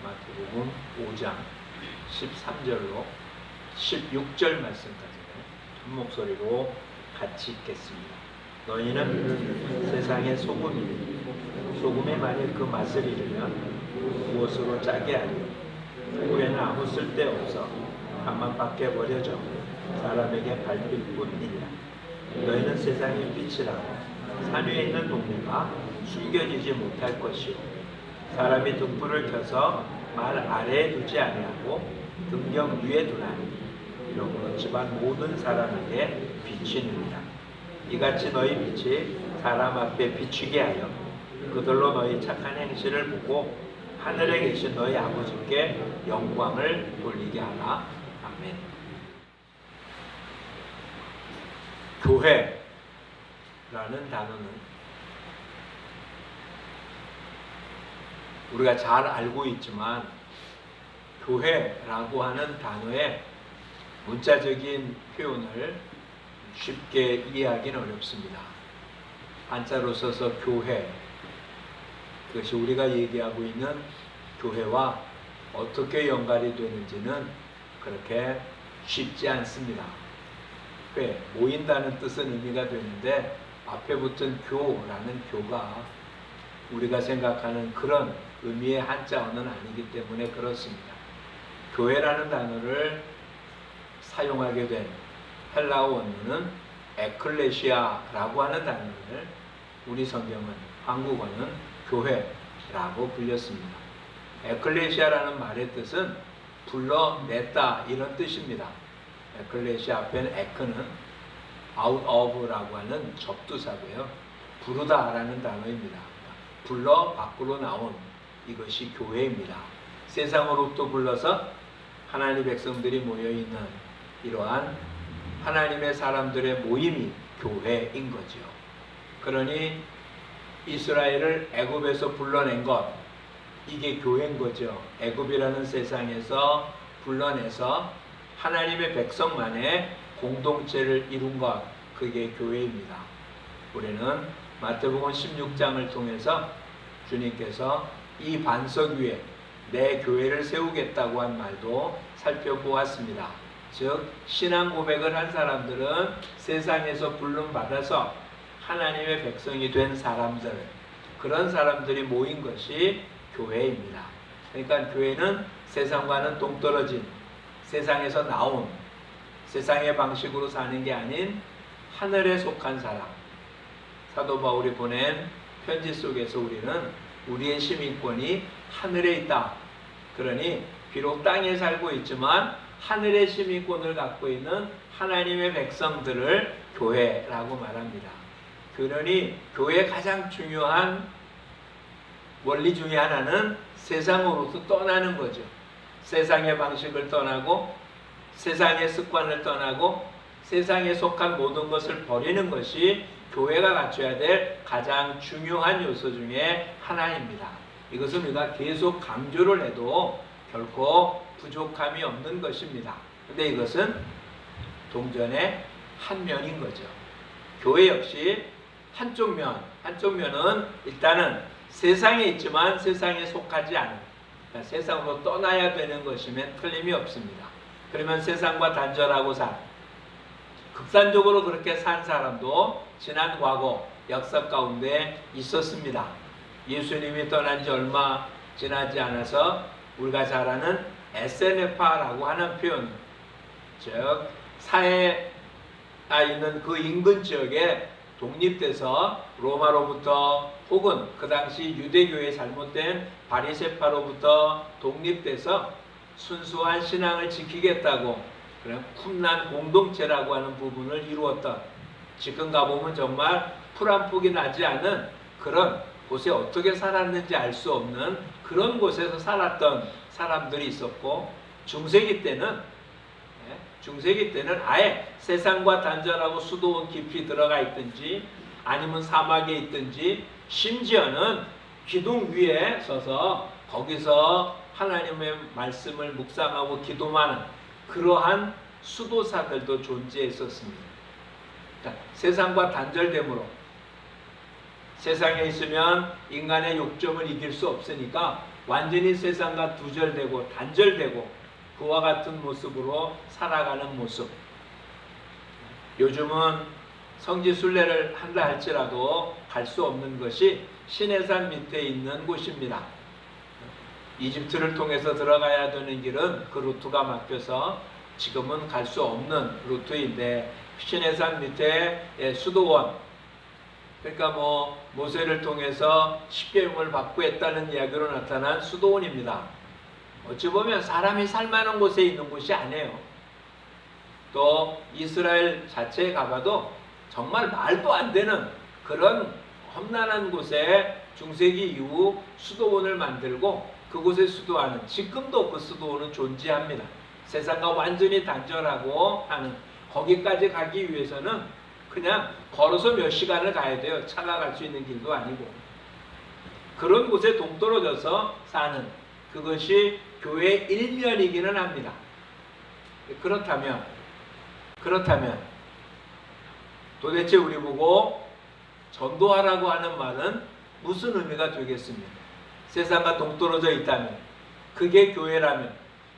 마태복음 5장 13절로 16절 말씀까지는 한 목소리로 같이 읽겠습니다. 너희는 세상의 소금이니 소금이 만일 그 맛을 잃으면 무엇으로 짜게 하리요? 후에는 아무 쓸데없어 다만 밖에 버려져 사람에게 밟힐 뿐이니라. 너희는 세상의 빛이라고 산 위에 있는 동네가 숨겨지지 못할 것이요, 사람이 등불을 켜서 말 아래에 두지 아니하고 등경 위에 두나니 이러므로 집안 모든 사람에게 비치느니라. 이같이 너희 빛이 사람 앞에 비추게 하여 그들로 너희 착한 행실을 보고 하늘에 계신 너희 아버지께 영광을 돌리게 하라. 아멘. 교회라는 단어는 우리가 잘 알고 있지만 교회라고 하는 단어의 문자적인 표현을 쉽게 이해하기는 어렵습니다. 한자로 써서 교회, 그것이 우리가 얘기하고 있는 교회와 어떻게 연관이 되는지는 그렇게 쉽지 않습니다. 회, 모인다는 뜻은 의미가 되는데 앞에 붙은 교라는 교가 우리가 생각하는 그런 의미의 한자어는 아니기 때문에 그렇습니다. 교회라는 단어를 사용하게 된 헬라어 원문은 에클레시아라고 하는 단어를 우리 성경은, 한국어는 교회라고 불렸습니다. 에클레시아라는 말의 뜻은 불러냈다 이런 뜻입니다. 에클레시아 앞에는 에크는 out of라고 하는 접두사고요. 부르다라는 단어입니다. 불러 밖으로 나온 이것이 교회입니다. 세상으로부터 불러서 하나님의 백성들이 모여있는 이러한 하나님의 사람들의 모임이 교회인 거죠. 그러니 이스라엘을 애굽에서 불러낸 것, 이게 교회인 거죠. 애굽이라는 세상에서 불러내서 하나님의 백성만의 공동체를 이룬 것, 그게 교회입니다. 우리는 마태복음 16장을 통해서 주님께서 이 반석 위에 내 교회를 세우겠다고 한 말도 살펴보았습니다. 즉 신앙 고백을 한 사람들은 세상에서 부름받아서 하나님의 백성이 된 사람들, 그런 사람들이 모인 것이 교회입니다. 그러니까 교회는 세상과는 동떨어진, 세상에서 나온, 세상의 방식으로 사는 게 아닌 하늘에 속한 사람. 사도 바울이 보낸 편지 속에서 우리는 우리의 시민권이 하늘에 있다. 그러니 비록 땅에 살고 있지만 하늘의 시민권을 갖고 있는 하나님의 백성들을 교회라고 말합니다. 그러니 교회의 가장 중요한 원리 중에 하나는 세상으로부터 떠나는 거죠. 세상의 방식을 떠나고 세상의 습관을 떠나고 세상에 속한 모든 것을 버리는 것이 교회가 갖춰야 될 가장 중요한 요소 중에 하나입니다. 이것은 우리가 계속 강조를 해도 결코 부족함이 없는 것입니다. 근데 이것은 동전의 한 면인 거죠. 교회 역시 한쪽 면은 일단은 세상에 있지만 세상에 속하지 않은, 그러니까 세상으로 떠나야 되는 것이면 틀림이 없습니다. 그러면 세상과 단절하고 극단적으로 그렇게 산 사람도 지난 과거 역사 가운데 있었습니다. 예수님이 떠난 지 얼마 지나지 않아서 우리가 잘 아는 SNF라고 하는 표현, 즉 사해에 있는 그 인근 지역에 독립돼서 로마로부터 혹은 그 당시 유대교의 잘못된 바리새파로부터 독립돼서 순수한 신앙을 지키겠다고 그런 쿰난 공동체라고 하는 부분을 이루었던, 지금 가보면 정말 풀 한 폭이 나지 않은 그런 곳에 어떻게 살았는지 알 수 없는 그런 곳에서 살았던 사람들이 있었고, 중세기 때는 아예 세상과 단절하고 수도원 깊이 들어가 있든지 아니면 사막에 있든지 심지어는 기둥 위에 서서 거기서 하나님의 말씀을 묵상하고 기도하는 그러한 수도사들도 존재했었습니다. 그러니까 세상과 단절됨으로 세상에 있으면 인간의 욕정을 이길 수 없으니까 완전히 세상과 두절되고 단절되고 그와 같은 모습으로 살아가는 모습. 요즘은 성지 순례를 한다 할지라도 갈 수 없는 것이 시내산 밑에 있는 곳입니다. 이집트를 통해서 들어가야 되는 길은 그 루트가 막혀서 지금은 갈 수 없는 루트인데, 시내산 밑에 수도원, 그러니까 모세를 통해서 십계명을 받고 했다는 이야기로 나타난 수도원입니다. 어찌 보면 사람이 살만한 곳에 있는 곳이 아니에요. 또 이스라엘 자체에 가봐도 정말 말도 안 되는 그런 험난한 곳에 중세기 이후 수도원을 만들고 그곳에 수도하는, 지금도 그 수도원은 존재합니다. 세상과 완전히 단절하고 하는, 거기까지 가기 위해서는 그냥 걸어서 몇 시간을 가야 돼요. 차가 갈 수 있는 길도 아니고. 그런 곳에 동떨어져서 사는, 그것이 교회의 일면이기는 합니다. 그렇다면 도대체 우리 보고 전도하라고 하는 말은 무슨 의미가 되겠습니까? 세상과 동떨어져 있다면, 그게 교회라면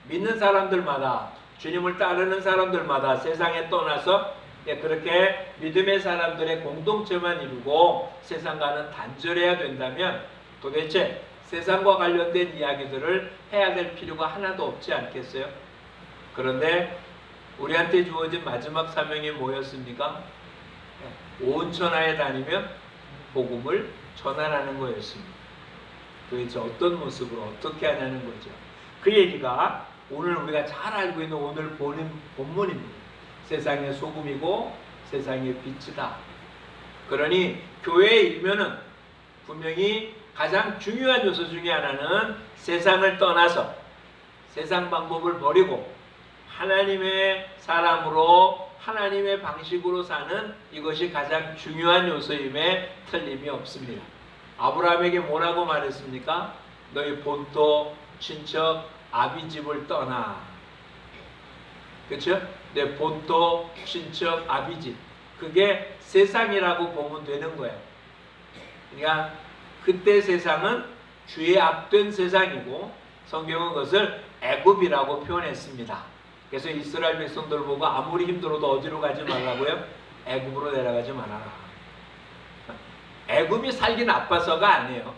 믿는 사람들마다, 주님을 따르는 사람들마다 세상에 떠나서 그렇게 믿음의 사람들의 공동체만 이루고 세상과는 단절해야 된다면 도대체 세상과 관련된 이야기들을 해야 될 필요가 하나도 없지 않겠어요? 그런데 우리한테 주어진 마지막 사명이 뭐였습니까? 온 천하에 다니며 복음을 전하라는 거였습니다. 도대체 어떤 모습으로 어떻게 하냐는 거죠. 그 얘기가 오늘 우리가 잘 알고 있는 오늘 본문입니다. 세상의 소금이고 세상의 빛이다. 그러니 교회의 일면은 분명히 가장 중요한 요소 중에 하나는 세상을 떠나서 세상 방법을 버리고 하나님의 사람으로 하나님의 방식으로 사는, 이것이 가장 중요한 요소임에 틀림이 없습니다. 아브라함에게 뭐라고 말했습니까? 너희 본토, 친척, 아비집을 떠나. 그렇죠? 내 본토, 친척, 아비집. 그게 세상이라고 보면 되는 거예요. 그러니까 그때 세상은 주의 앞된 세상이고 성경은 그것을 애굽이라고 표현했습니다. 그래서 이스라엘 백성들 보고 아무리 힘들어도 어디로 가지 말라고요? 애굽으로 내려가지 말아라. 애굽이 살기 나빠서가 아니에요.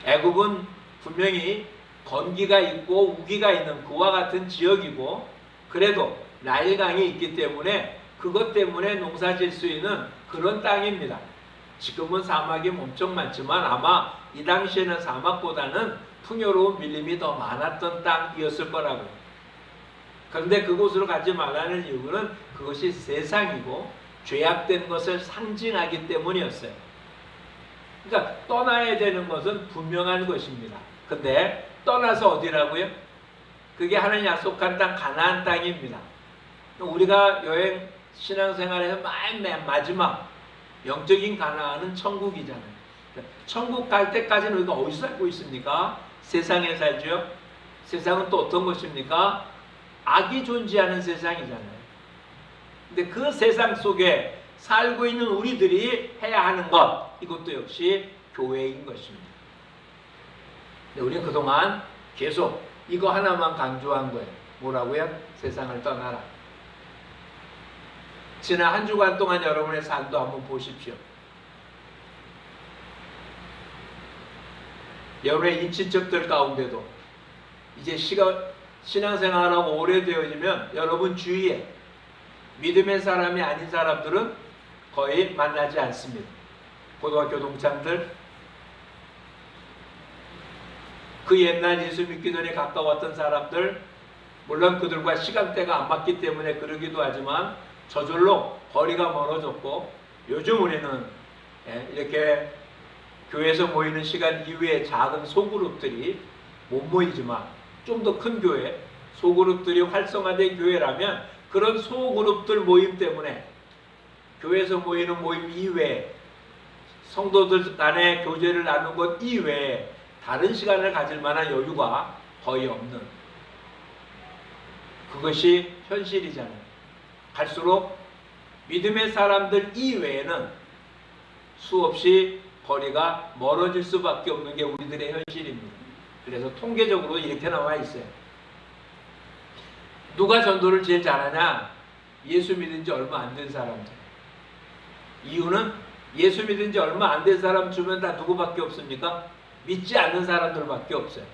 애굽은 분명히 건기가 있고 우기가 있는 그와 같은 지역이고, 그래도 나일강이 있기 때문에 그것 때문에 농사 질 수 있는 그런 땅입니다. 지금은 사막이 엄청 많지만 아마 이 당시에는 사막보다는 풍요로운 밀림이 더 많았던 땅이었을 거라고요. 그런데 그곳으로 가지 말라는 이유는 그것이 세상이고 죄악된 것을 상징하기 때문이었어요. 그러니까 떠나야 되는 것은 분명한 것입니다. 근데 떠나서 어디라고요? 그게 하나님 약속한 땅 가나안 땅입니다. 우리가 여행 신앙생활에서 맨 마지막 영적인 가나안은 천국이잖아요. 천국 갈 때까지는 우리가 어디서 살고 있습니까? 세상에 살죠. 세상은 또 어떤 것입니까? 악이 존재하는 세상이잖아요. 근데 그 세상 속에 살고 있는 우리들이 해야 하는 것, 이것도 역시 교회인 것입니다. 근데 우리는 그동안 계속 이거 하나만 강조한 거예요. 뭐라고요? 세상을 떠나라. 지난 한 주간 동안 여러분의 삶도 한번 보십시오. 여러분의 인친척들 가운데도 이제 신앙생활하고 오래되어지면 여러분 주위에 믿음의 사람이 아닌 사람들은 거의 만나지 않습니다. 고등학교 동창들, 그 옛날 예수 믿기 전에 가까웠던 사람들, 물론 그들과 시간대가 안 맞기 때문에 그러기도 하지만 저절로 거리가 멀어졌고, 요즘 우리는 이렇게 교회에서 모이는 시간 이외에 작은 소그룹들이 못 모이지만 좀 더 큰 교회, 소그룹들이 활성화된 교회라면 그런 소그룹들 모임 때문에 교회에서 모이는 모임 이외에 성도들 간의 교제를 나눈 것 이외에 다른 시간을 가질 만한 여유가 거의 없는, 그것이 현실이잖아요. 갈수록 믿음의 사람들 이외에는 수없이 거리가 멀어질 수밖에 없는 게 우리들의 현실입니다. 그래서 통계적으로 이렇게 나와 있어요. 누가 전도를 제일 잘하냐? 예수 믿은 지 얼마 안 된 사람들. 이유는 예수 믿은 지 얼마 안 된 사람 주면 다 누구밖에 없습니까? 믿지 않는 사람들밖에 없어요.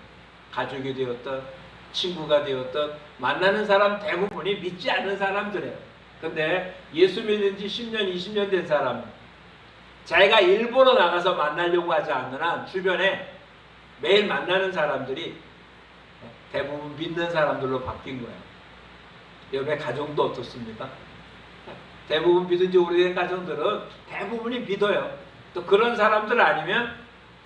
가족이 되었던, 친구가 되었던, 만나는 사람 대부분이 믿지 않는 사람들이에요. 근데 예수 믿은 지 10년, 20년 된 사람, 자기가 일부러 나가서 만나려고 하지 않는 한 주변에 매일 만나는 사람들이 대부분 믿는 사람들로 바뀐 거예요. 여러분의 가정도 어떻습니까? 대부분 믿은 지 오래된 가정들은 대부분이 믿어요. 또 그런 사람들 아니면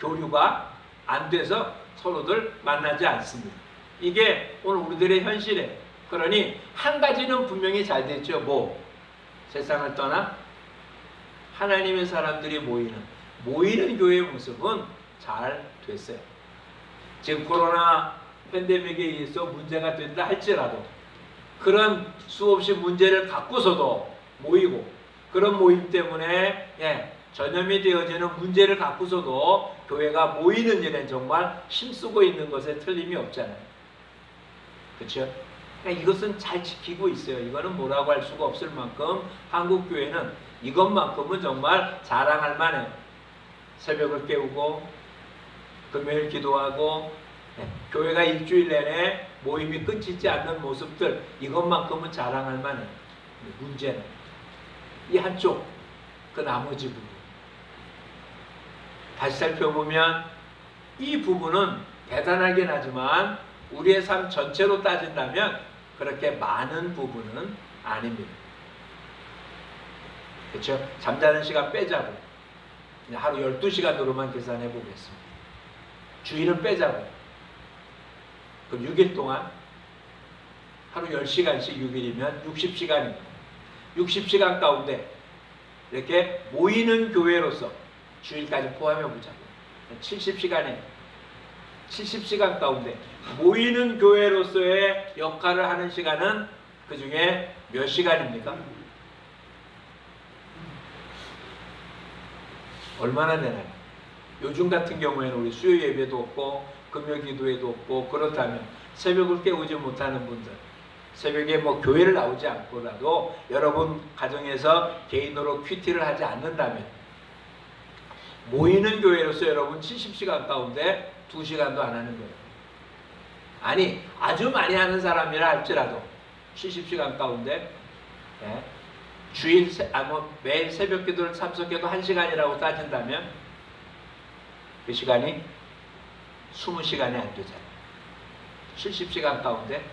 교류가 안 돼서 서로들 만나지 않습니다. 이게 오늘 우리들의 현실이에요. 그러니 한 가지는 분명히 잘 됐죠. 뭐? 세상을 떠나 하나님의 사람들이 모이는 교회의 모습은 잘 됐어요. 지금 코로나 팬데믹에 의해서 문제가 된다 할지라도 그런 수없이 문제를 갖고서도 모이고, 그런 모임 때문에 전염이 되어지는 문제를 갖고서도 교회가 모이는 일에 정말 힘쓰고 있는 것에 틀림이 없잖아요. 그렇죠? 그러니까 이것은 잘 지키고 있어요. 이거는 뭐라고 할 수가 없을 만큼 한국 교회는 이것만큼은 정말 자랑할 만해요. 새벽을 깨우고 금요일 기도하고 교회가 일주일 내내 모임이 끊이지 않는 모습들, 이것만큼은 자랑할 만해요. 문제는 이 한쪽, 그 나머지 부분. 다시 살펴보면 이 부분은 대단하긴 하지만 우리의 삶 전체로 따진다면 그렇게 많은 부분은 아닙니다. 그렇죠? 잠자는 시간 빼자고 그냥 하루 12시간으로만 계산해 보겠습니다. 주일은 빼자고 그럼 6일 동안 하루 10시간씩 6일이면 60시간입니다. 60시간 가운데 이렇게 모이는 교회로서 주일까지 포함해 보자고 70시간에 70시간 가운데 모이는 교회로서의 역할을 하는 시간은 그 중에 몇 시간입니까? 얼마나 되나요? 요즘 같은 경우에는 우리 수요 예배도 없고 금요 기도회도 없고, 그렇다면 새벽을 깨우지 못하는 분들, 새벽에 뭐 교회를 나오지 않고라도 여러분 가정에서 개인으로 큐티를 하지 않는다면 모이는 교회로서 여러분 70시간 가운데 2시간도 안 하는 거예요. 아니 아주 많이 하는 사람이라 할지라도 70시간 가운데 주일 매일 새벽 기도를 참석해도 1시간이라고 따진다면 그 시간이 20시간이 안 되잖아요. 70시간 가운데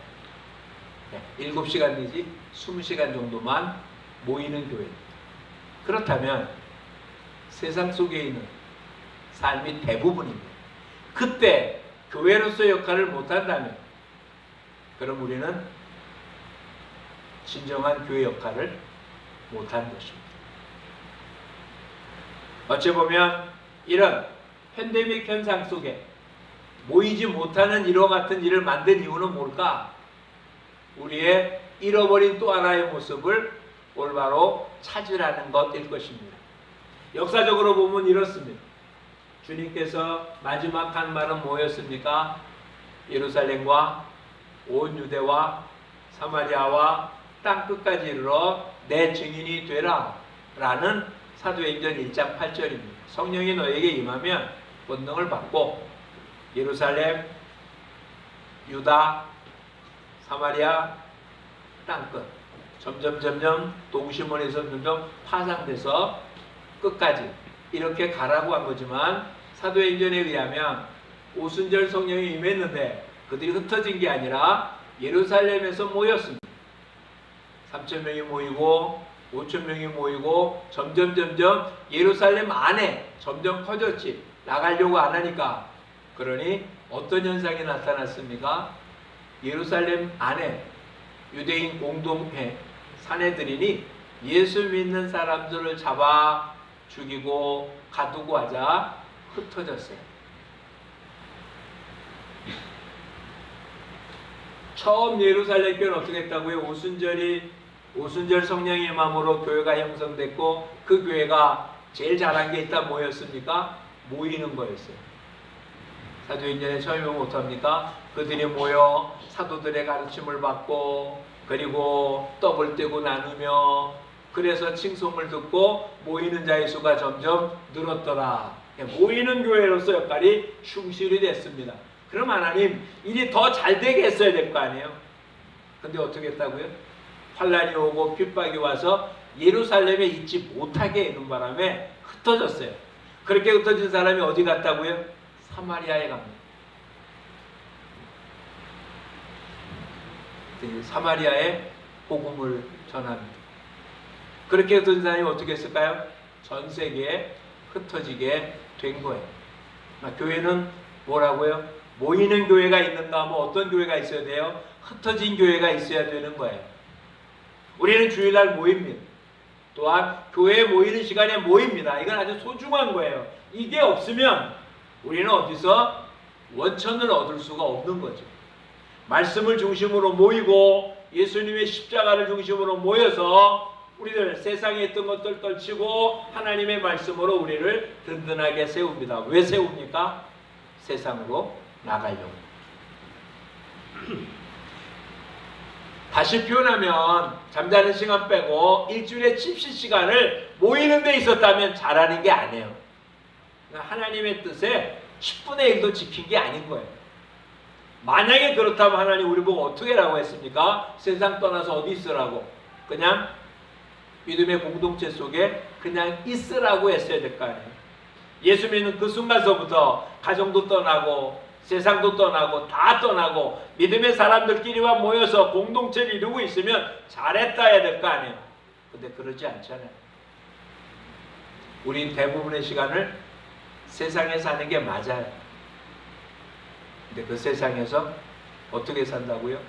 7시간 내지 20시간 정도만 모이는 교회. 그렇다면 세상 속에 있는 삶이 대부분입니다. 그때 교회로서의 역할을 못한다면 그럼 우리는 진정한 교회 역할을 못하는 것입니다. 어찌 보면 이런 팬데믹 현상 속에 모이지 못하는 이와 같은 일을 만든 이유는 뭘까? 우리의 잃어버린 또 하나의 모습을 올바로 찾으라는 것일 것입니다. 역사적으로 보면 이렇습니다. 주님께서 마지막 한 말은 뭐였습니까? 예루살렘과 온 유대와 사마리아와 땅 끝까지 이르러 내 증인이 되라 라는 사도행전 1장 8절입니다. 성령이 너에게 임하면 권능을 받고 예루살렘, 유다, 사마리아, 땅끝 점점 동시몬에서 점점 파상돼서 끝까지 이렇게 가라고 한 거지만 사도행전에 의하면 오순절 성령이 임했는데 그들이 흩어진 게 아니라 예루살렘에서 모였습니다. 3,000명이 모이고 5,000명이 모이고 점점 예루살렘 안에 점점 커졌지. 나가려고 안 하니까. 그러니 어떤 현상이 나타났습니까? 예루살렘 안에 유대인 공동회 사내들이니 예수 믿는 사람들을 잡아 죽이고 가두고 하자 흩어졌어요. 처음 예루살렘 교회는 어떻게 했다고요? 오순절 성령의 마음으로 교회가 형성됐고 그 교회가 제일 잘한 게 있다 뭐였습니까? 모이는 거였어요. 사도행전에 처음에 보면 어떡합니까? 그들이 모여 사도들의 가르침을 받고 그리고 떡을 떼고 나누며 그래서 칭송을 듣고 모이는 자의 수가 점점 늘었더라. 모이는 교회로서 역할이 충실히 됐습니다. 그럼 하나님 일이 더 잘 되게 했어야 될 거 아니에요? 근데 어떻게 했다고요? 환란이 오고 핍박이 와서 예루살렘에 있지 못하게 하는 바람에 흩어졌어요. 그렇게 흩어진 사람이 어디 갔다고요? 사마리아에 갑니다. 사마리아에 복음을 전합니다. 그렇게 흩어진 사람이 어떻게 했을까요? 전 세계에 흩어지게 된 거예요. 교회는 뭐라고요? 모이는 교회가 있는가 하면 어떤 교회가 있어야 돼요? 흩어진 교회가 있어야 되는 거예요. 우리는 주일날 모입니다. 또한 교회에 모이는 시간에 모입니다. 이건 아주 소중한 거예요. 이게 없으면 우리는 어디서 원천을 얻을 수가 없는 거죠. 말씀을 중심으로 모이고 예수님의 십자가를 중심으로 모여서 우리들 세상에 있던 것들 떨치고 하나님의 말씀으로 우리를 든든하게 세웁니다. 왜 세웁니까? 세상으로 나가려고. 다시 표현하면 잠자는 시간 빼고 일주일에 70시간을 모이는 데 있었다면 잘하는 게 아니에요. 하나님의 뜻에 10분의 1도 지킨 게 아닌 거예요. 만약에 그렇다면 하나님 우리 보고 어떻게 라고 했습니까? 세상 떠나서 어디 있으라고? 그냥 믿음의 공동체 속에 그냥 있으라고 했어야 될 거 아니에요. 예수 믿는 그 순간서부터 가정도 떠나고 세상도 떠나고 다 떠나고 믿음의 사람들끼리만 모여서 공동체를 이루고 있으면 잘했다 해야 될 거 아니에요. 근데 그러지 않잖아요. 우린 대부분의 시간을 세상에 사는 게 맞아요. 근데 그 세상에서 어떻게 산다고요?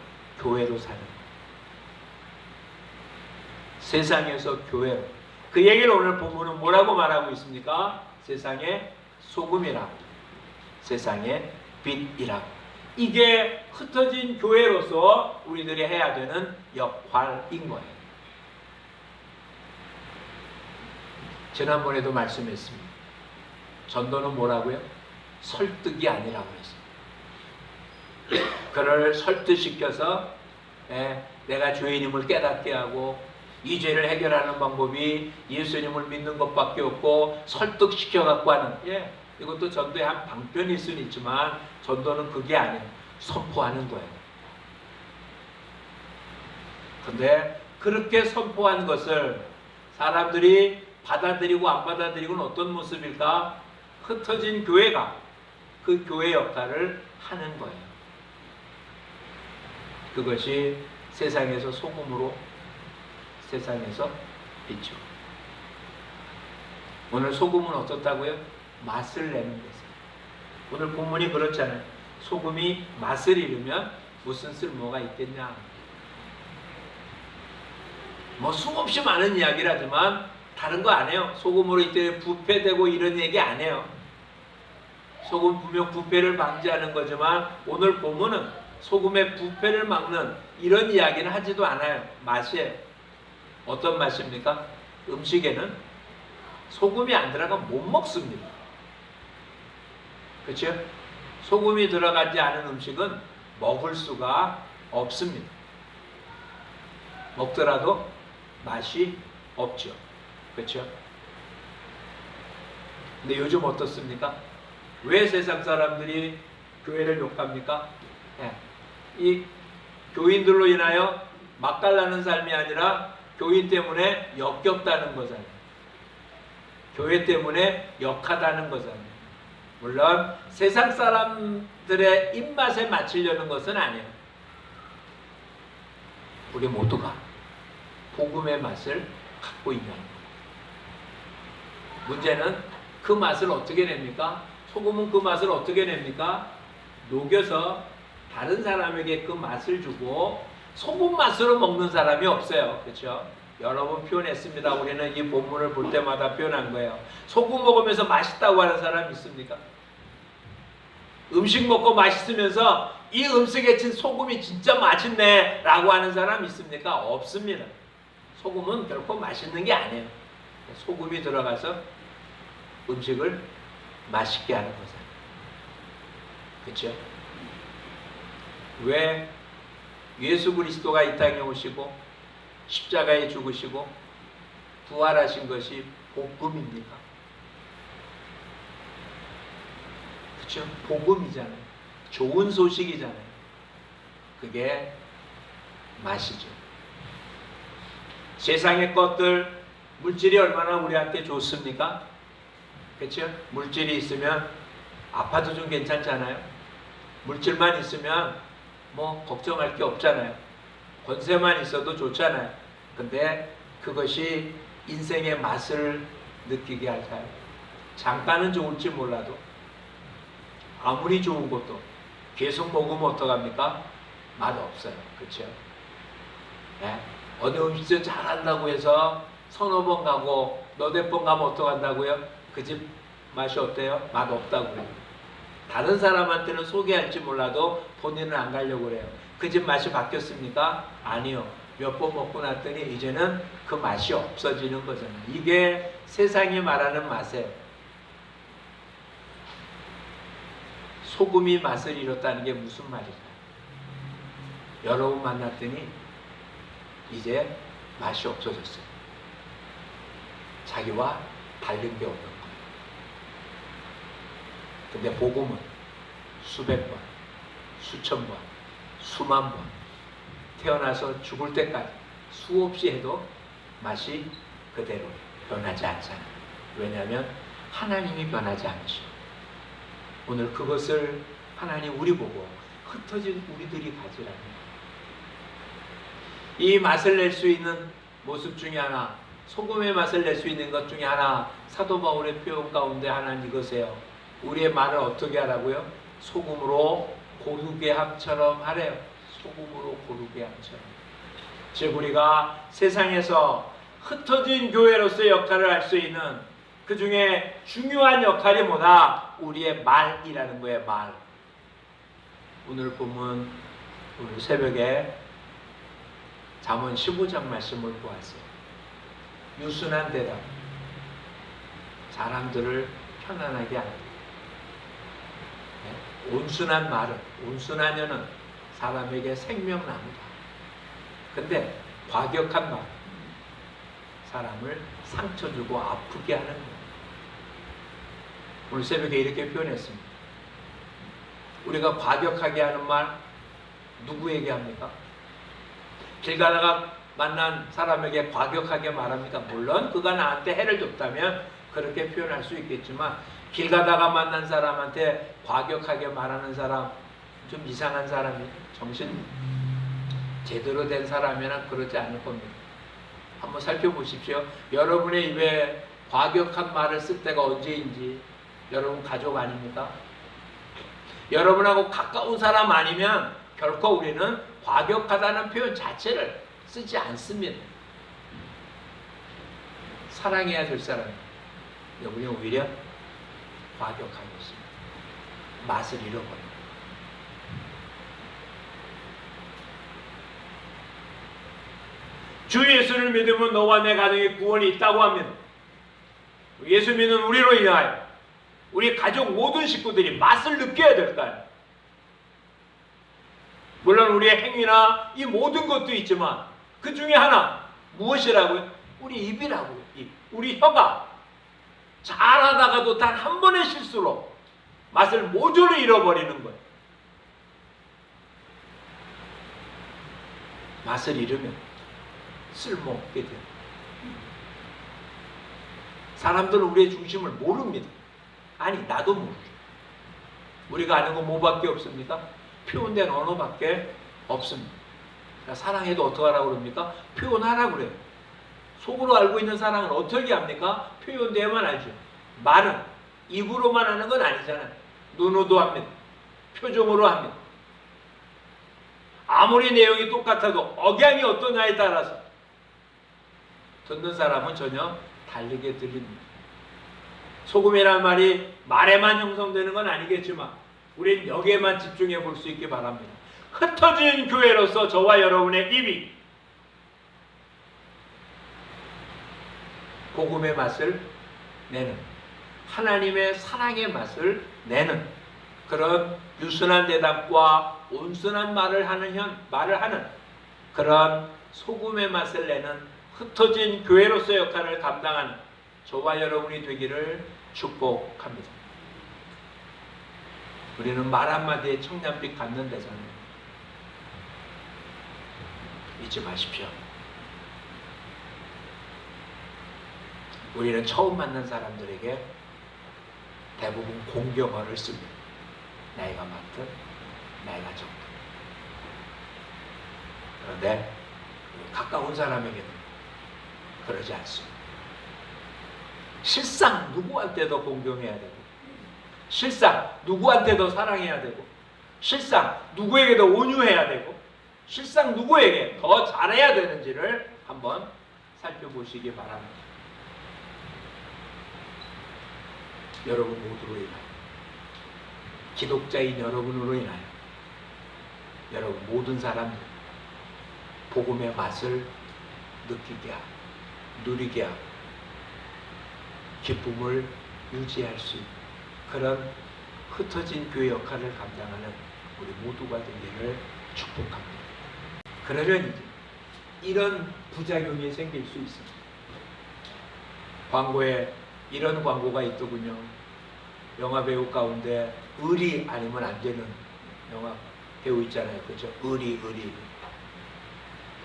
교회로 사는 거예요. 세상에서 교회로. 그 얘기를 오늘 본문은 뭐라고 말하고 있습니까? 세상의 소금이라고. 세상의 빛이라고. 이게 흩어진 교회로서 우리들이 해야 되는 역할인 거예요. 지난번에도 말씀했습니다. 전도는 뭐라고요? 설득이 아니라고 했습니다. 그를 설득시켜서 내가 죄인임을 깨닫게 하고 이 죄를 해결하는 방법이 예수님을 믿는 것밖에 없고 설득시켜 갖고 하는, 이것도 전도의 한 방편일 수는 있지만 전도는 그게 아니에요. 선포하는 거예요. 근데 그렇게 선포한 것을 사람들이 받아들이고 안 받아들이고는 어떤 모습일까? 흩어진 교회가 그 교회 역할을 하는 거예요. 그것이 세상에서 소금으로, 세상에서 빛이죠. 오늘 소금은 어떻다고요? 맛을 내는 것이에요. 오늘 본문이 그렇잖아요. 소금이 맛을 잃으면 무슨 쓸모가 있겠냐. 뭐 수없이 많은 이야기를 하지만 다른 거 안 해요. 소금으로 이때 부패되고 이런 얘기 안 해요. 소금 분명 부패를 방지하는 거지만 오늘 본문은 소금의 부패를 막는 이런 이야기는 하지도 않아요. 맛이에요. 어떤 맛입니까? 음식에는 소금이 안 들어가면 못 먹습니다. 그렇죠? 소금이 들어가지 않은 음식은 먹을 수가 없습니다. 먹더라도 맛이 없죠. 그렇죠? 근데 요즘 어떻습니까? 왜 세상 사람들이 교회를 욕합니까? 이 교인들로 인하여 맛깔나는 삶이 아니라 교인 때문에 역겹다는 거잖아요. 교회 때문에 역하다는 거잖아요. 물론 세상 사람들의 입맛에 맞추려는 것은 아니에요. 우리 모두가 복음의 맛을 갖고 있는 거예요. 문제는 그 맛을 어떻게 냅니까? 소금은 그 맛을 어떻게 냅니까? 녹여서 다른 사람에게 그 맛을 주고 소금 맛으로 먹는 사람이 없어요. 그렇죠? 여러 번 표현했습니다. 우리는 이 본문을 볼 때마다 표현한 거예요. 소금 먹으면서 맛있다고 하는 사람 있습니까? 음식 먹고 맛있으면서 이 음식에 친 소금이 진짜 맛있네 라고 하는 사람 있습니까? 없습니다. 소금은 결코 맛있는 게 아니에요. 소금이 들어가서 음식을 맛있게 하는 거잖아요. 그렇죠? 왜 예수 그리스도가 이 땅에 오시고 십자가에 죽으시고 부활하신 것이 복음입니까? 그렇죠? 복음이잖아요. 좋은 소식이잖아요. 그게 맛이죠. 세상의 것들, 물질이 얼마나 우리한테 좋습니까? 그렇죠? 물질이 있으면 아파도 좀 괜찮잖아요. 물질만 있으면 뭐 걱정할 게 없잖아요. 권세만 있어도 좋잖아요. 근데 그것이 인생의 맛을 느끼게 할까요? 잠깐은 좋을지 몰라도 아무리 좋은 것도 계속 먹으면 어떡합니까? 맛없어요. 그렇죠? 네? 어느 음식점 잘한다고 해서 서너 번 가고 너댓 번 가면 어떡한다고요? 그 집 맛이 어때요? 맛없다고요. 다른 사람한테는 소개할지 몰라도 본인은 안 가려고 그래요. 그 집 맛이 바뀌었습니까? 아니요. 몇 번 먹고 났더니 이제는 그 맛이 없어지는 거잖아요. 이게 세상이 말하는 맛이에요. 소금이 맛을 잃었다는 게 무슨 말일까요? 여러분 만났더니 이제 맛이 없어졌어요. 자기와 다른 게 없는 거예요. 근데 복음은 수백 번, 수천 번, 수만 번 태어나서 죽을 때까지 수없이 해도 맛이 그대로 변하지 않잖아요. 왜냐하면 하나님이 변하지 않으시고 오늘 그것을 하나님 우리 보고 흩어진 우리들이 가지라는 이 맛을 낼 수 있는 모습 중에 하나, 소금의 맛을 낼 수 있는 것 중에 하나, 사도 바울의 표현 가운데 하나는 이것이에요. 우리의 말을 어떻게 하라고요? 소금으로 고르게 함처럼 하래요. 소금으로 고르게 함처럼. 즉 우리가 세상에서 흩어진 교회로서의 역할을 할 수 있는 그 중에 중요한 역할이 뭐다? 우리의 말이라는 거예요. 말. 오늘 보면 오늘 새벽에 잠언 15장 말씀을 보았어요. 유순한 대답. 사람들을 편안하게 하는. 온순한 말은, 온순하냐는 사람에게 생명나무다. 근데 과격한 말, 사람을 상처 주고 아프게 하는 거예요. 오늘 새벽에 이렇게 표현했습니다. 우리가 과격하게 하는 말 누구에게 합니까? 길 가다가 만난 사람에게 과격하게 말합니까? 물론 그가 나한테 해를 줬다면 그렇게 표현할 수 있겠지만 길 가다가 만난 사람한테 과격하게 말하는 사람 좀 이상한 사람이에요. 정신 제대로 된 사람이나 그러지 않을 겁니다. 한번 살펴보십시오. 여러분의 입에 과격한 말을 쓸 때가 언제인지 여러분 가족 아닙니까? 여러분하고 가까운 사람 아니면 결코 우리는 과격하다는 표현 자체를 쓰지 않습니다. 사랑해야 될 사람이에요. 우리는 오히려 과격하고 있습니다. 맛을 잃어버립니다. 주 예수를 믿으면 너와 내 가정에 구원이 있다고 합니다. 예수 믿는 우리로 인하여 우리 가족 모든 식구들이 맛을 느껴야 될까요? 물론 우리의 행위나 이 모든 것도 있지만 그 중에 하나 무엇이라고요? 우리 입이라고요. 입. 우리 혀가 잘하다가도 단 한 번의 실수로 맛을 모조리 잃어버리는 거예요. 맛을 잃으면 쓸모없게 돼요. 사람들은 우리의 중심을 모릅니다. 아니 나도 모르죠. 우리가 아는 건 뭐밖에 없습니까? 표현된 언어밖에 없습니다. 그러니까 사랑해도 어떻게 하라고 그럽니까? 표현하라고 그래요. 속으로 알고 있는 사랑은 어떻게 합니까? 표현돼야만 알죠. 말은 입으로만 하는 건 아니잖아요. 눈으로도 합니다. 표정으로 합니다. 아무리 내용이 똑같아도 억양이 어떠냐에 따라서 듣는 사람은 전혀 다르게 들립니다. 소금이라는 말이 말에만 형성되는 건 아니겠지만 우리는 여기에만 집중해 볼 수 있게 바랍니다. 흩어진 교회로서 저와 여러분의 입이 복음의 맛을 내는 하나님의 사랑의 맛을 내는 그런 유순한 대답과 온순한 말을 하는 그런 소금의 맛을 내는 흩어진 교회로서 역할을 감당하는 저와 여러분이 되기를 축복합니다. 우리는 말 한마디에 청량빛 갖는 데잖아요. 잊지 마십시오. 우리는 처음 만난 사람들에게 대부분 공경어를 씁니다. 나이가 많든 나이가 적든. 그런데 가까운 사람에게는 그러지 않습니다. 실상 누구한테도 공경해야 되고, 실상 누구한테도 사랑해야 되고, 실상 누구에게도 온유해야 되고, 실상 누구에게 더 잘해야 되는지를 한번 살펴보시기 바랍니다. 여러분 모두로 인하여, 기독자인 여러분으로 인하여 여러분 모든 사람들 복음의 맛을 느끼게 하고 누리게 하고 기쁨을 유지할 수 있는 그런 흩어진 교회 역할을 감당하는 우리 모두가 되기를 축복합니다. 그러려니 이런 부작용이 생길 수 있습니다. 광고에 이런 광고가 있더군요. 영화배우 가운데 의리 아니면 안 되는 영화배우 있잖아요. 그렇죠? 의리.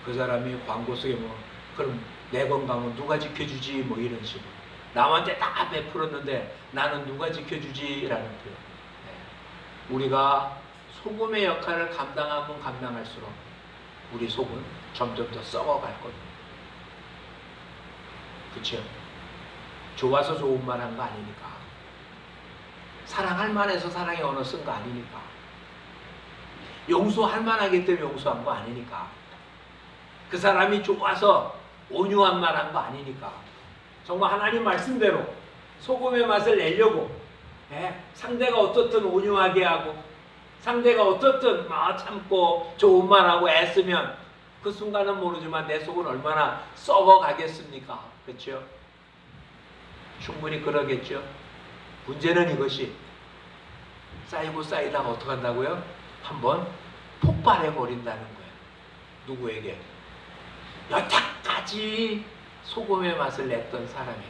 그 사람이 광고 속에 그럼 내 건강은 누가 지켜주지? 이런 식으로. 남한테 다 베풀었는데 나는 누가 지켜주지? 라는 표현. 우리가 소금의 역할을 감당하면 감당할수록 우리 속은 점점 더 썩어갈 겁니다. 그렇죠? 좋아서 좋은 말 한 거 아니니까. 사랑할 만해서 사랑의 언어 쓴 거 아니니까. 용서할 만하기 때문에 용서한 거 아니니까. 그 사람이 좋아서 온유한 말 한 거 아니니까. 정말 하나님 말씀대로 소금의 맛을 내려고 상대가 어떻든 온유하게 하고 상대가 어떻든 참고 좋은 말하고 애쓰면 그 순간은 모르지만 내 속은 얼마나 썩어가겠습니까? 그렇죠? 충분히 그러겠죠. 문제는 이것이 쌓이고 쌓이다가 어떻게 한다고요? 한번 폭발해 버린다는 거예요. 누구에게? 여태까지 소금의 맛을 냈던 사람에게.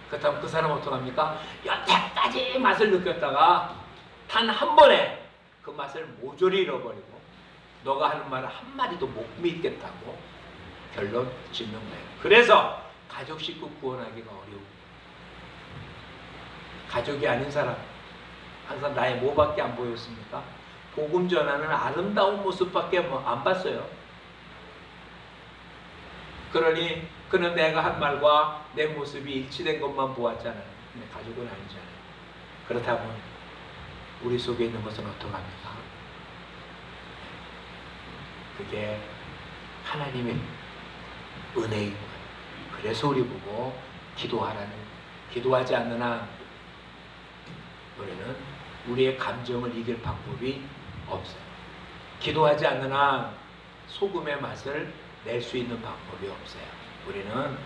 그렇다면 그 사람은 어떡합니까? 여태까지 맛을 느꼈다가 단 한 번에 그 맛을 모조리 잃어버리고 너가 하는 말을 한마디도 못 믿겠다고 결론 짓는 거예요. 그래서 가족 식구 구원하기가 어려워. 가족이 아닌 사람 항상 나의 뭐밖에 안 보였습니까? 복음 전하는 아름다운 모습밖에 안 봤어요. 그러니 그는 내가 한 말과 내 모습이 일치된 것만 보았잖아요. 근데 가족은 아니잖아요. 그렇다면 우리 속에 있는 것은 어떡합니까? 그게 하나님의 은혜인 거예요. 그래서 우리 보고 기도하지 않는 한 우리는 우리의 감정을 이길 방법이 없어요. 기도하지 않는 한 소금의 맛을 낼 수 있는 방법이 없어요. 우리는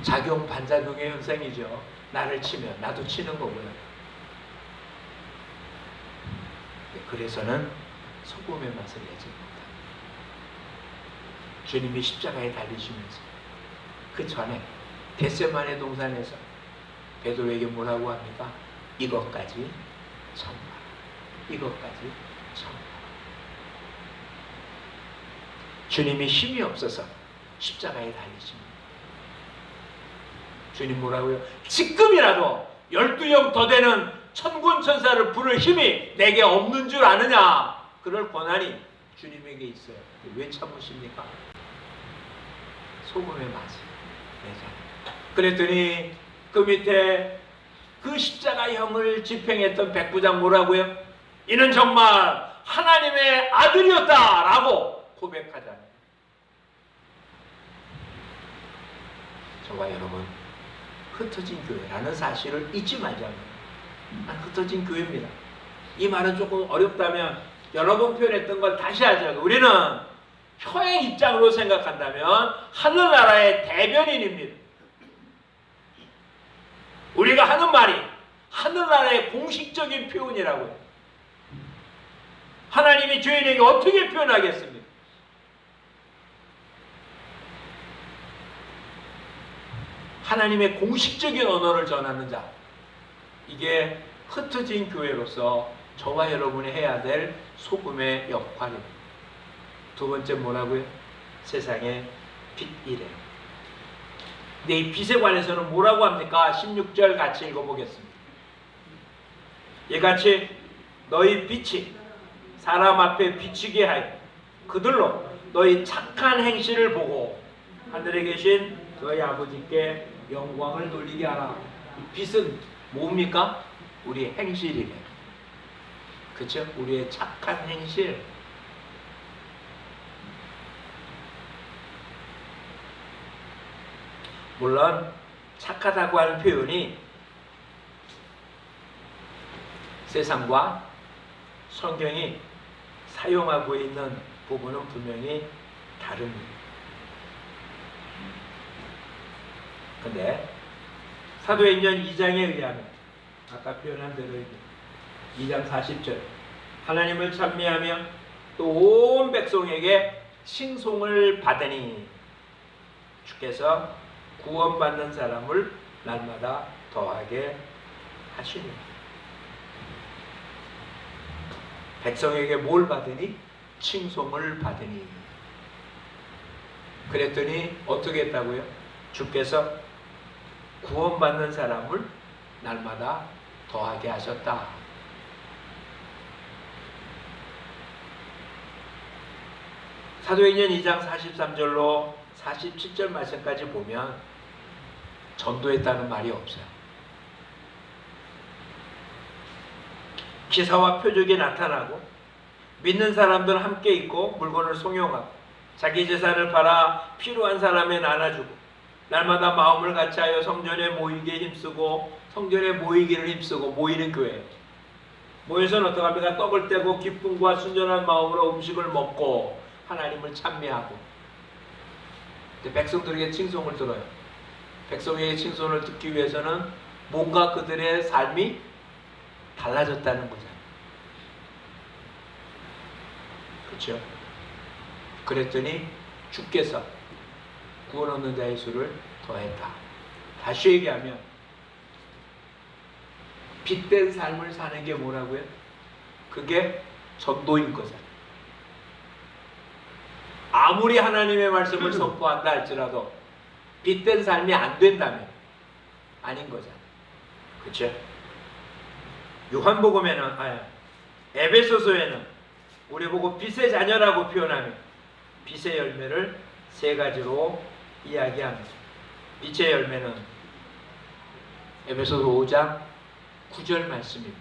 작용 반작용의 현상이죠. 나를 치면 나도 치는 거고요. 그래서는 소금의 맛을 내지 못합니다. 주님이 십자가에 달리시면서 그 전에 겟세마네 동산에서 베드로에게 뭐라고 합니까? 이것까지 참아라. 이것까지 참아라. 주님이 힘이 없어서 십자가에 달리십니다. 주님 뭐라고요? 지금이라도 12영 더 되는 천군 천사를 부를 힘이 내게 없는 줄 아느냐? 그럴 권한이 주님에게 있어요. 왜 참으십니까? 소금의 맛을 내잖아요. 그랬더니 그 밑에 그 십자가형을 집행했던 백부장 뭐라고요? 이는 정말 하나님의 아들이었다 라고 고백하잖아요. 저와 여러분, 흩어진 교회라는 사실을 잊지 말자고요. 흩어진 교회입니다. 이 말은 조금 어렵다면 여러 번 표현했던 걸 다시 하자고. 우리는 혀의 입장으로 생각한다면 하늘나라의 대변인입니다. 우리가 하는 말이 하늘나라의 공식적인 표현이라고요. 하나님이 죄인에게 어떻게 표현하겠습니까? 하나님의 공식적인 언어를 전하는 자, 이게 흩어진 교회로서 저와 여러분이 해야 될 소금의 역할입니다. 두 번째 뭐라고요? 세상의 빛이래요. 근데 이 빛에 관해서는 뭐라고 합니까? 16절 같이 읽어보겠습니다. 이같이 너희 빛이 사람 앞에 비치게 하여 그들로 너희 착한 행실을 보고 하늘에 계신 너희 아버지께 영광을 돌리게 하라. 이 빛은 뭡니까? 우리의 행실이래요. 그렇죠? 우리의 착한 행실. 물론 착하다고 하는 표현이 세상과 성경이 사용하고 있는 부분은 분명히 다릅니다. 근데 사도행전 2장에 의하면 아까 표현한 대로 2장 40절 하나님을 찬미하며 또 온 백성에게 칭송을 받으니 주께서 구원받는 사람을 날마다 더하게 하시니 백성에게 뭘 받으니? 칭송을 받으니. 그랬더니 어떻게 했다고요? 주께서 구원받는 사람을 날마다 더하게 하셨다. 사도행전 2장 43절로 47절 말씀까지 보면 전도했다는 말이 없어요. 기사와 표적이 나타나고 믿는 사람들 함께 있고 물건을 송용하고 자기 재산을 팔아 필요한 사람에 나눠주고 날마다 마음을 같이하여 성전에 모이기에 힘쓰고 성전에 모이기를 힘쓰고 모이는 교회예요. 모여서는 어떻게 합니까? 떡을 떼고 기쁨과 순전한 마음으로 음식을 먹고 하나님을 찬미하고 백성들에게 칭송을 들어요. 백성에게 칭송을 듣기 위해서는 뭔가 그들의 삶이 달라졌다는 거잖아요. 그렇죠? 그랬더니 주께서 구원 얻는 자의 수를 더했다. 다시 얘기하면 빛된 삶을 사는 게 뭐라고요? 그게 전도인 거잖아요. 아무리 하나님의 말씀을 선포한다 할지라도 빛된 삶이 안 된다면 아닌 거잖아요. 그렇죠? 요한복음에는 에베소서에는 우리 보고 빛의 자녀라고 표현하며 빛의 열매를 세 가지로 이야기합니다. 빛의 열매는 에베소서 5장 9절 말씀입니다.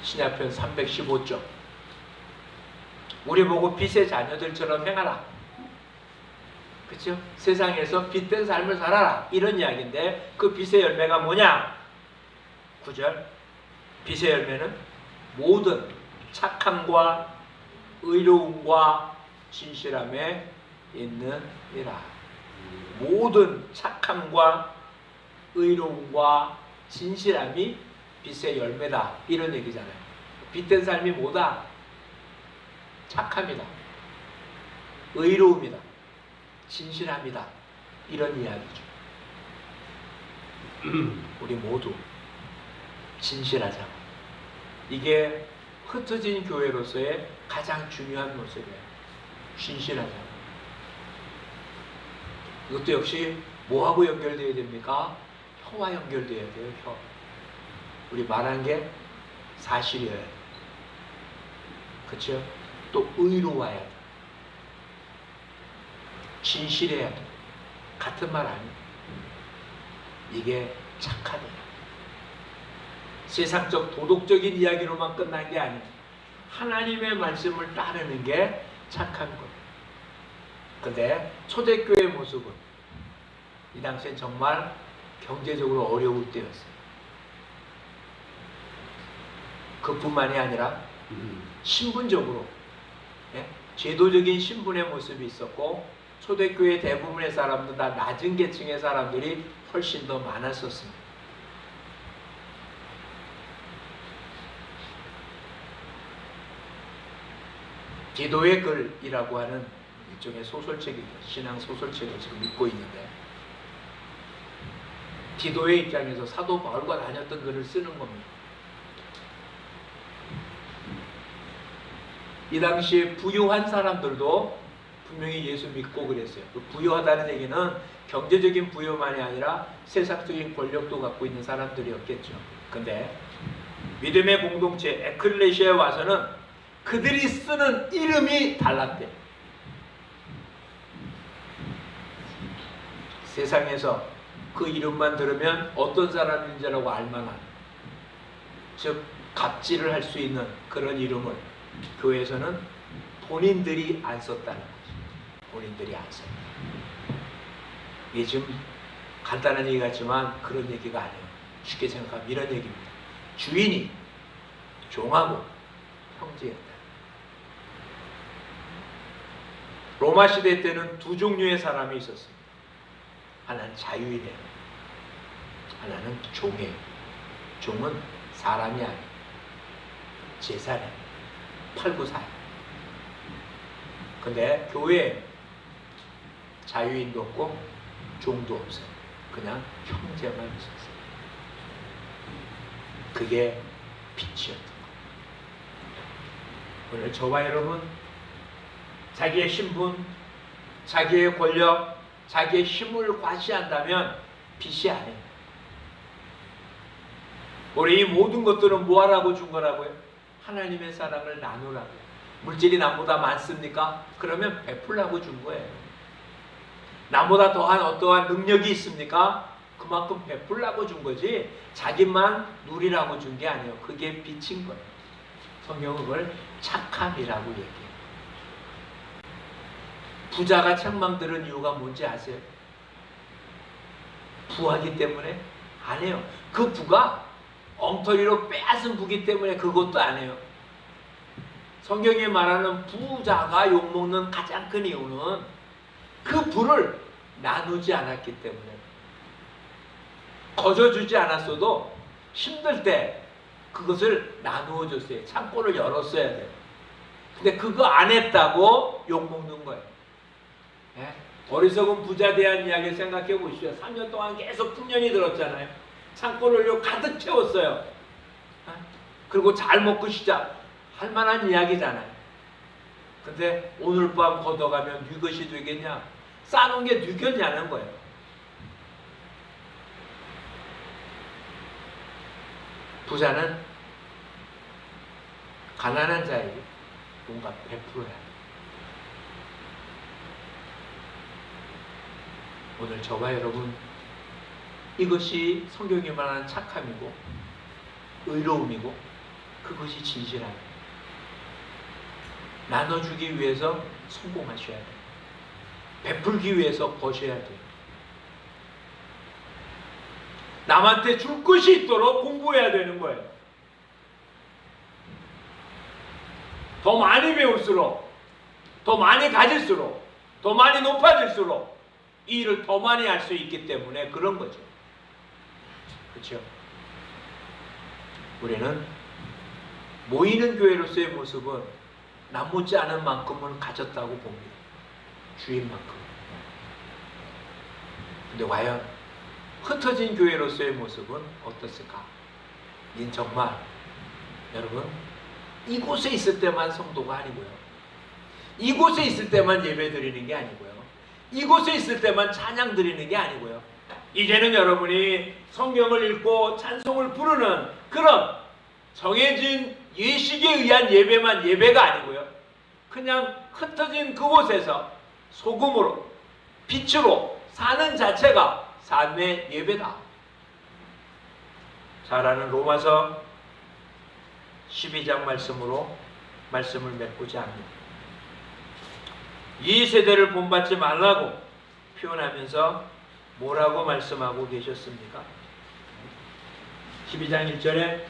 신약편 315쪽 우리 보고 빛의 자녀들처럼 행하라. 그렇죠? 세상에서 빛된 삶을 살아라. 이런 이야기인데 그 빛의 열매가 뭐냐? 9절 빛의 열매는 모든 착함과 의로움과 진실함에 있느니라. 모든 착함과 의로움과 진실함이 빛의 열매다. 이런 얘기잖아요. 빛된 삶이 뭐다? 착함이다. 의로움이다. 진실함이다. 이런 이야기죠. 우리 모두 진실하자. 이게 흩어진 교회로서의 가장 중요한 모습이에요. 진실하자. 이것도 역시 뭐하고 연결되어야 됩니까? 혀와 연결되어야 돼요. 혀. 우리 말한 게 사실이어야 돼요. 그렇죠? 또 의로워야 돼. 진실해야 돼. 같은 말 아니에요. 이게 착하다. 세상적 도덕적인 이야기로만 끝난 게 아니에요. 하나님의 말씀을 따르는 게 착한 거예요. 근데 초대교회의 모습은 이 당시엔 정말 경제적으로 어려울 때였어요. 그뿐만이 아니라 신분적으로 제도적인 신분의 모습이 있었고 초대교회 대부분의 사람들 다 낮은 계층의 사람들이 훨씬 더 많았었습니다. 기도의 글이라고 하는 일종의 소설책이죠. 신앙 소설책을 지금 읽고 있는데, 기도의 입장에서 사도 바울과 다녔던 글을 쓰는 겁니다. 이 당시에 부유한 사람들도 분명히 예수 믿고 그랬어요. 부유하다는 얘기는 경제적인 부유만이 아니라 세상적인 권력도 갖고 있는 사람들이었겠죠. 근데 믿음의 공동체 에클레시아에 와서는 그들이 쓰는 이름이 달랐대. 세상에서 그 이름만 들으면 어떤 사람인지라고 알만한, 즉 갑질을 할 수 있는 그런 이름을 교회에서는 본인들이 안 썼다는 거죠. 본인들이 안 썼다. 이게 지금 간단한 얘기 같지만 그런 얘기가 아니에요. 쉽게 생각하면 이런 얘기입니다. 주인이 종하고 형제였다. 로마 시대 때는 두 종류의 사람이 있었습니다. 하나는 자유인이에요. 하나는 종이에요. 종은 사람이 아니에요. 제사래요. 팔고 사요. 근데 교회에 자유인도 없고 종도 없어요. 그냥 형제만 있었어요. 그게 빛이었던 거예요. 오늘 저와 여러분, 자기의 신분, 자기의 권력, 자기의 힘을 과시한다면 빛이 아니에요. 우리 이 모든 것들은 뭐 하라고 준 거라고요? 하나님의 사랑을 나누라고요. 물질이 남보다 많습니까? 그러면 베풀라고 준 거예요. 남보다 더한 어떠한 능력이 있습니까? 그만큼 베풀라고 준 거지 자기만 누리라고 준 게 아니에요. 그게 빛인 거예요. 성경은 그걸 착함이라고 얘기해요. 부자가 책망 들은 이유가 뭔지 아세요? 부하기 때문에? 아니에요. 그 부가 엉터리로 빼앗은 부기 때문에 그것도 아니에요. 성경이 말하는 부자가 욕먹는 가장 큰 이유는 그 부를 나누지 않았기 때문에, 거저주지 않았어도 힘들 때 그것을 나누어 줬어요. 창고를 열었어야 돼요. 근데 그거 안 했다고 욕먹는 거예요. 네? 어리석은 부자에 대한 이야기를 생각해 보십시오. 3년 동안 계속 풍년이 들었잖아요. 창고를 가득 채웠어요. 네? 그리고 잘 먹고 시작 할 만한 이야기잖아요. 근데 오늘 밤 걷어가면 네 것이 되겠냐? 싸놓은 게 네 것이냐는 거예요. 부자는 가난한 자에게 뭔가 베풀어야 해요. 오늘 저와 여러분, 이것이 성경이 말하는 착함이고 의로움이고 그것이 진실함이에요. 나눠주기 위해서 성공하셔야 돼요. 베풀기 위해서 버셔야 돼요. 남한테 줄 것이 있도록 공부해야 되는 거예요. 더 많이 배울수록, 더 많이 가질수록, 더 많이 높아질수록 이 일을 더 많이 할 수 있기 때문에 그런 거죠. 그렇죠? 우리는 모이는 교회로서의 모습은 남못지 않은 만큼은 가졌다고 봅니다. 주인만큼. 근데 과연 흩어진 교회로서의 모습은 어떻을까? 인 정말 여러분, 이곳에 있을 때만 성도가 아니고요, 이곳에 있을 때만 예배 드리는 게 아니고요, 이곳에 있을 때만 찬양 드리는 게 아니고요, 이제는 여러분이 성경을 읽고 찬송을 부르는 그런 정해진 예식에 의한 예배만 예배가 아니고요, 그냥 흩어진 그곳에서 소금으로 빛으로 사는 자체가 삶의 예배다. 잘 아는 로마서 12장 말씀으로 말씀을 맺고자 합니다. 이 세대를 본받지 말라고 표현하면서 뭐라고 말씀하고 계셨습니까? 12장 1절에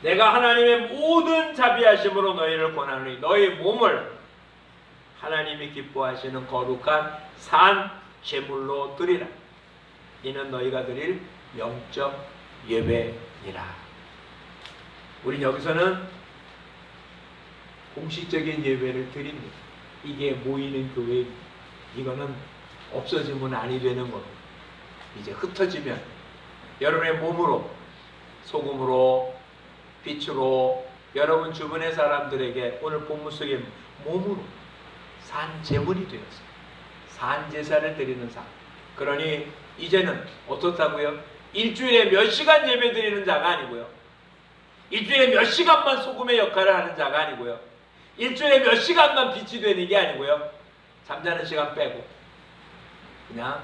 내가 하나님의 모든 자비하심으로 너희를 권하노니 너희 몸을 하나님이 기뻐하시는 거룩한 산 제물로 드리라. 이는 너희가 드릴 영적 예배니라. 우리 여기서는 공식적인 예배를 드립니다. 이게 모이는 교회입니다. 이거는 없어지면 아니 되는 겁니다. 이제 흩어지면 여러분의 몸으로, 소금으로, 빛으로 여러분 주변의 사람들에게 오늘 본문 속에 몸으로 산 제물이 되었어요. 산 제사를 드리는 삶. 그러니 이제는 어떻다고요? 일주일에 몇 시간 예배 드리는 자가 아니고요. 일주일에 몇 시간만 소금의 역할을 하는 자가 아니고요. 일주일에 몇 시간만 빛이 되는 게 아니고요. 잠자는 시간 빼고 그냥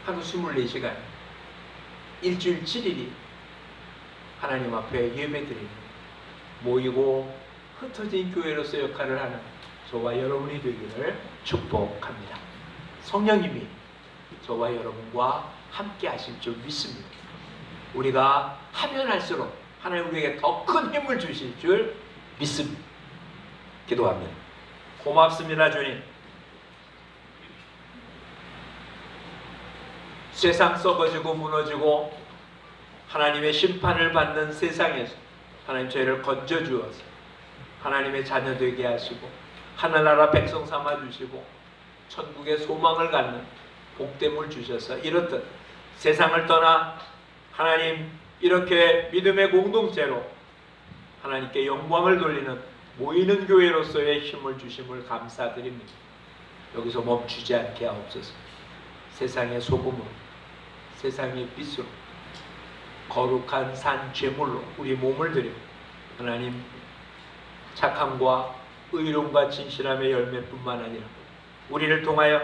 하루 24시간 일주일 7일이 하나님 앞에 예배드리는 모이고 흩어진 교회로서 역할을 하는 저와 여러분이 되기를 축복합니다. 성령님이 저와 여러분과 함께 하실 줄 믿습니다. 우리가 하면 할수록 하나님 우리에게 더 큰 힘을 주실 줄 믿습니다. 기도합니다. 고맙습니다, 주님. 세상 썩어지고 무너지고 하나님의 심판을 받는 세상에서 하나님 저희를 건져주어서 하나님의 자녀 되게 하시고 하늘나라 백성 삼아 주시고 천국의 소망을 갖는 복됨을 주셔서 이렇듯 세상을 떠나 하나님 이렇게 믿음의 공동체로 하나님께 영광을 돌리는 모이는 교회로서의 힘을 주심을 감사드립니다. 여기서 멈추지 않게 하옵소서. 세상의 소금으로 세상의 빛으로 거룩한 산 제물로 우리 몸을 드리고 하나님 착함과 의로움과 진실함의 열매뿐만 아니라 우리를 통하여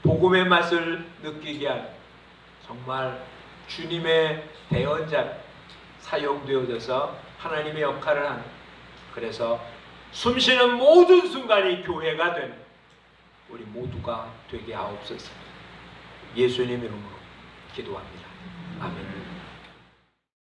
복음의 맛을 느끼게 하는 정말 주님의 대언자로 사용되어져서 하나님의 역할을 하는, 그래서 숨쉬는 모든 순간이 교회가 되는 우리 모두가 되게 하옵소서. 예수님 이름으로 기도합니다. 아멘.